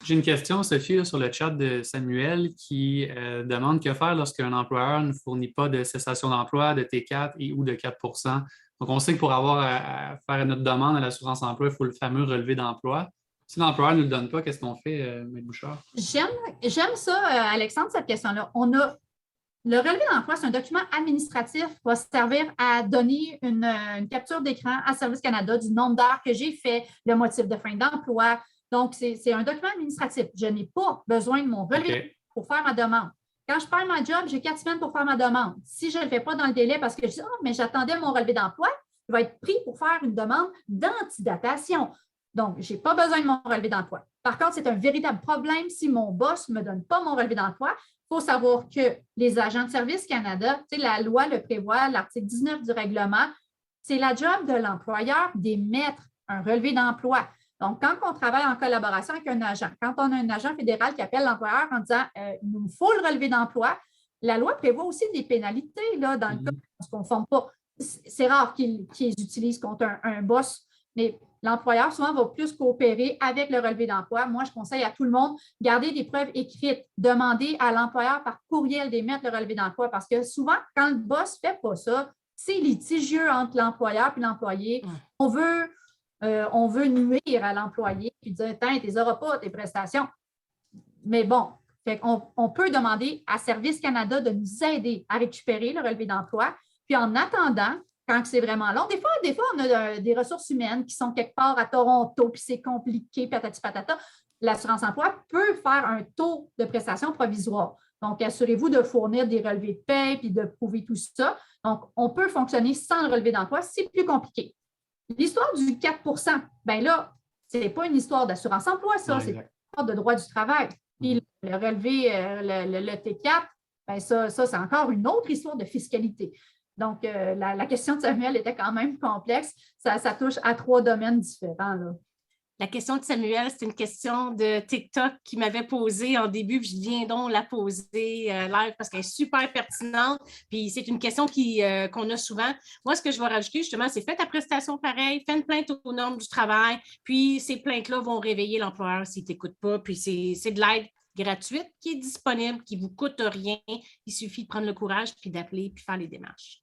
J'ai une question, Sophie, là, sur le chat de Samuel qui demande que faire lorsqu'un employeur ne fournit pas de cessation d'emploi, de T4 et ou de 4. Donc, on sait que pour avoir à faire notre demande à l'assurance emploi, il faut le fameux relevé d'emploi. Si l'employeur ne le donne pas, qu'est-ce qu'on fait, M. Bouchard? J'aime, j'aime ça, Alexandre, cette question-là. Le relevé d'emploi, c'est un document administratif qui va servir à donner une capture d'écran à Service Canada du nombre d'heures que j'ai fait, le motif de fin d'emploi. Donc, c'est un document administratif. Je n'ai pas besoin de mon relevé pour faire ma demande. Quand je perds ma job, j'ai 4 semaines pour faire ma demande. Si je ne le fais pas dans le délai parce que je dis, oh, mais j'attendais mon relevé d'emploi, je vais être pris pour faire une demande d'antidatation. Donc, je n'ai pas besoin de mon relevé d'emploi. Par contre, c'est un véritable problème si mon boss ne me donne pas mon relevé d'emploi. Il faut savoir que les agents de Service Canada, la loi le prévoit, l'article 19 du règlement, c'est la job de l'employeur d'émettre un relevé d'emploi. Donc, quand on travaille en collaboration avec un agent, quand on a un agent fédéral qui appelle l'employeur en disant il nous faut le relevé d'emploi, la loi prévoit aussi des pénalités là, dans le cas où on ne se conforme pas. C'est rare qu'ils utilisent contre un boss, mais l'employeur, souvent, va plus coopérer avec le relevé d'emploi. Moi, je conseille à tout le monde, garder des preuves écrites, demander à l'employeur par courriel d'émettre le relevé d'emploi parce que souvent, quand le boss ne fait pas ça, c'est litigieux entre l'employeur et l'employé. On veut nuire à l'employé puis dire, tiens, tu n'auras pas tes prestations. Mais bon, on peut demander à Service Canada de nous aider à récupérer le relevé d'emploi. Puis en attendant, quand c'est vraiment long, des fois, on a des ressources humaines qui sont quelque part à Toronto, puis c'est compliqué, patati patata. L'assurance emploi peut faire un taux de prestation provisoire. Donc, assurez-vous de fournir des relevés de paie puis de prouver tout ça. Donc, on peut fonctionner sans le relevé d'emploi, c'est plus compliqué. L'histoire du 4 bien là, ce n'est pas une histoire d'assurance emploi, ça, c'est une histoire de droit du travail. Puis le relevé, le T4, bien ça c'est encore une autre histoire de fiscalité. Donc, la question de Samuel était quand même complexe. Ça touche à 3 domaines différents, là. La question de Samuel, c'est une question de TikTok qu'il m'avait posée en début, puis je viens donc la poser live parce qu'elle est super pertinente. Puis c'est une question qu'on a souvent. Moi, ce que je vais rajouter, justement, c'est fais ta prestation pareil, fais une plainte aux normes du travail, puis ces plaintes-là vont réveiller l'employeur s'il ne t'écoute pas. Puis c'est de l'aide gratuite qui est disponible, qui ne vous coûte rien. Il suffit de prendre le courage, puis d'appeler, puis faire les démarches.